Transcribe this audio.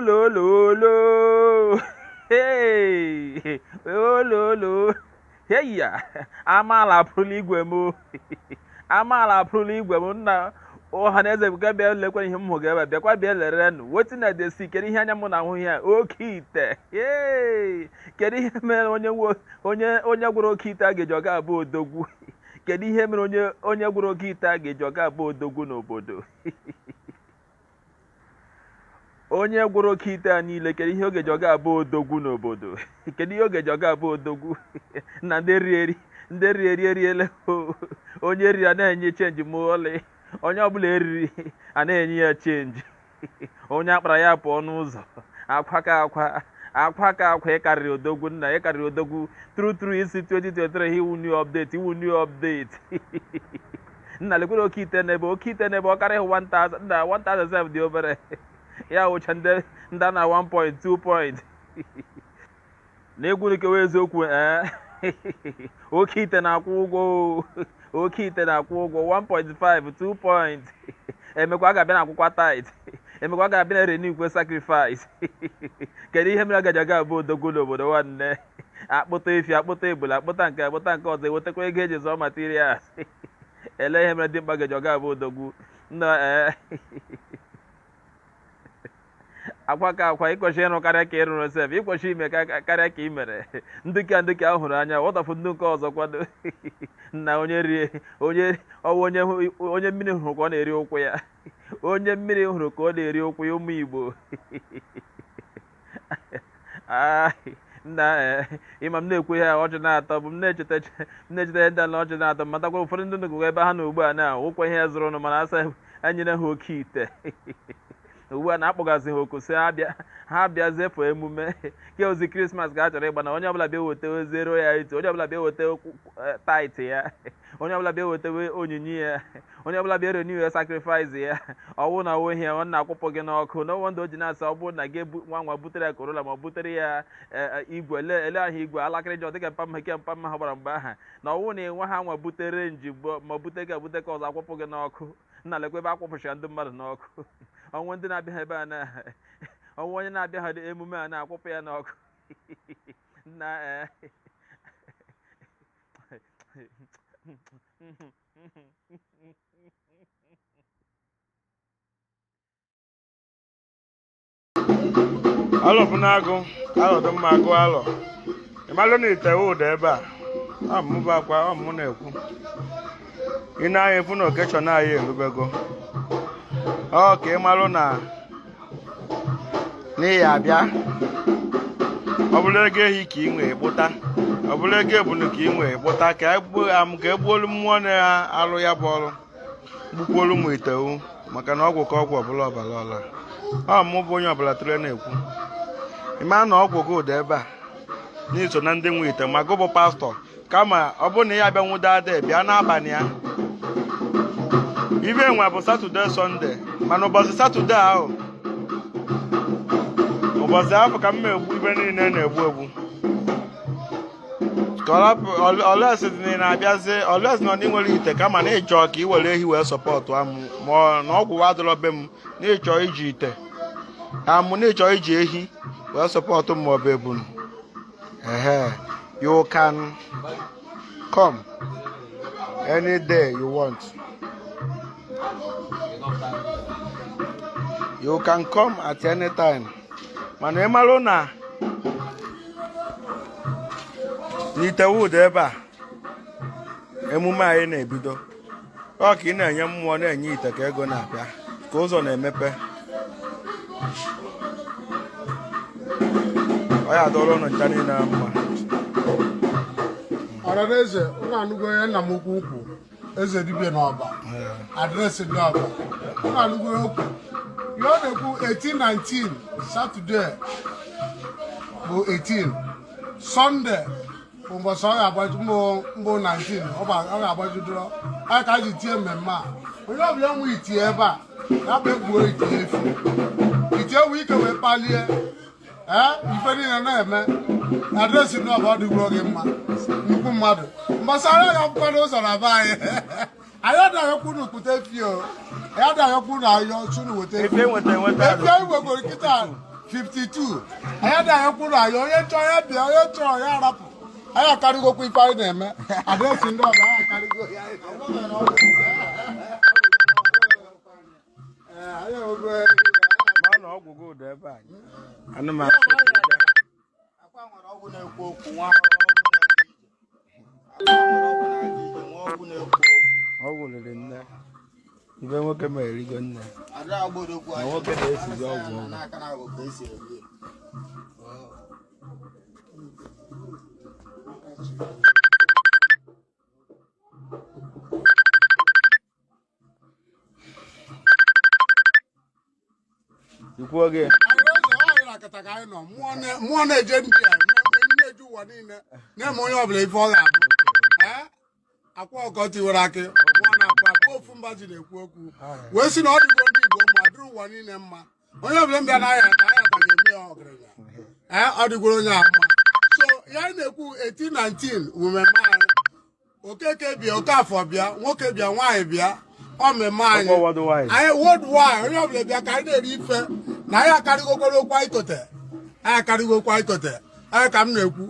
lo lo lo. Hey, oh lo lo. Hey ya, amala pụrụ igwe m. Amala pụrụ igwe m nna ọha na eze bụga bịa lekwa ihe m hụ ga-ebe bịakwa bịa lere nụ wetin na desi kedu ihe anya m na ahụ ya oke ite kedu ihe mere onye gwụrụ oke ite a ga-eji ọga abụ odogwu kedu ihe mere onye gwụrụ oke ite a ga-eji ọga abụ odogwu n'obodo onye gwụrụ oke ite a niile kedu ihe oge ji ọga abụ odogwu n'obodo kedu ihe oge ji ọga abụ odogwu na ndị ri eriele onye riri a na-enye chenji ma ọlị onye ọbụla eriri a na-enye ya chenji onye akpara ya pụọ n'ụzọ akwa ka akwa ịkarịrị odogwu nna ịkarịrị odogwu tru isi 2023 iwu new update nna lekwere oke ite n'ebe ọ karịghị 1000 na 1007 dị obere ya wụcha ndị na 1.2 point na-egwu nkewa eziokwu oke ite na-akwụ ụgwọ 1.5 2 point emekwa ga-abịa na akwụkwọ tit emekwa ga-abịa na reni ikwe sacrifice kedu ihe mere agaji aga abụ odogwu n'obodo nwanne akpụta efi akpụta ebula akpụta nke ọzọ ewetakwa ego eji zụọ materials ele ihe mere dị mkpa gaji aga abụ odogwu nna akwa ka akwa ịkwesị ịrụ karịa ka ịrụrụ sef ịkwesị ime karịa ka ị mere ndị ka ahụrụ anya ọtọfụ ndị nke ọzọ kwado na onye mmiri hụrụ ka ọ na-eri ụkwụ ya onye mmiri hụrụ ka ọ na-eri ụkwụ ya ụmụ Igbo nna ịma m na-ekwu ya ọchị na-atọ bụ m na-echeta ihe ndị ala ọchị na-atọ matakwa ụfọdụ ndị ndụ ebe ha na ugbu a na ụkwa ihe ya zụrụ nụ mana asa enyere ha oke ite ugbu a na-akpọgazi ha oku si ha bịa zefu emume ke ozi krismas ka a chọrọ ịgba na onye ọbụla bịa weta zero ya ito onye ọbụla bịa weta tait ya onye ọbụla bịa weta onyinye ya onye ọbụla bịa renew ya sacrifice ya ọwụ na ọwụ ihe ọ na-akwụpụ gị n'ọkụ n'ọnwa ndị o ji na-asa ọ bụrụ na gị nwa butere ya korola ma ọ butere ya igwe ele ahụ igwe alakịrị jọ dịka mpamma ha gbara mgbe aha na ọwụ na nwa ha nwa butere nji ma bute ka ọzọ akwụpụ gị n'ọkụ nna lekwa ebe akwụpụchara ndị mmadụ n'ọkụ ọnwụ ndị na-abịa ebe a ọnwụ onye na-abịa ha emume a na-akwụpụ ya n'ọkụ na alọ bụ na-agụ alọ dị mma agụ alọ ịmalụ na ite ụda ebe a ọmụmụ akwa ọmụmụ na-ekwu ị na-anya efu na okechọn anyị erubego ọ ka ị malụ na n'ihi abịa ọ bụrụ ego ehi ka ị nwee kpụta ọ bụrụ ego ebunu ka ị nwee kpụta ka egbuolu mmụọ na-alụ ya bụ ọrụ gbukwuolu ụmụ itewu maka na ọgwụ ka ọgwụ ọbụla ọbara ọla ọ mụ bụ onye ọbụla tụrụ na-ekwu ịma na ọgwụ gị ụda ebe a n'iso na ndị nwe ite ma gụ bụ pastọ kama ọ bụrụ na ya abịa nwudo ada bịa n'abalị ya ibe nwe bụ satọde sọnde mana ụbọchị satọde ahụ ụbọchị afọ ka m egbu ibe niile na-egbu olesi dị na-abịazi olesi nọ n'inwere ite kama na ịchọ ka ị were ehi wee sọpọtụ amụ ma na ọgwụ adịrọ be m na ịchọ iji ite amụ na ịchọ iji ehi wee sọpọtụ m maọbụ ebunu you can come any day you want. You can come at any time. Mana ị marụ na n'Itewood ebe a emume anyị na-ebido ọ ka ị na-enye mmụọ na-enye ite ka ego na-abịa ka ụzọ na-emepe ọ ya adọrọ ụnụ ncha niile mma ọranaeze ụlọ anụgo ya nna m ukwu eze dibịa n'ọba adreesị dị ọba ụlọ anụgo ya okwu ya ọ na-ekwu 18-19 Satọde bụ 18 Sọnde bụ mbọsị ọ ga-agbaju mbụ 19 ọ ga-agbajudoro a ka a ji tie mmemme a onye ọbụla nwe itie ebe a ya bụ egbuo itie efu itie ewu ike wee kpalie ife niile na-eme adreesị ndị ọba ọ dịgoro gị mma nnukwu mmadụ mbọsara ya kwado ụzọ na be anyị anyị adaghịkwu na ukpute efi o anyị adaghịkwu na ayọ chunu weta efi anyị wegoro kịta 52 anya da ya kwuru anyị onye chọọ ya bịa onye chọọ ya arapụ anyị akarịgokwa ife anyị na-eme adreesị ndị ọzọ anyị akarịgo ya mana ọgwụ gị ụda ebe a anụmanụ akwa nwere ọgwụ na-ekwu okwu nwa ọgwụ lere nne ibe nwoke ma erigo nne na nwoke na-esizi ọgwụ ikwu oge mmụọ na-eje ndị a na-eje ụwa niile na-eme onye ọbụla ife ọ ga-abụ akwa ọkọ tiwara akị mmụọ na-akpa akpa ofu mba ji na-ekwu okwu wee si na ọ dịgo ndị Igbo mma dịrị ụwa niile mma onye ọbụla mbịa na aya ka ga-eme ya ọgaranya ọ dịgoro onye a mma so ya na-ekwu 1819 mmemme anyị okeke bịa okafọ bịa nwoke bịa nwaanyị bịa ọ mmemme anyị worldwide onye ọbụla bịa ka anyị na-eri ife na anyị akarịgokwara okwu anyị kote anyị ka m na-ekwu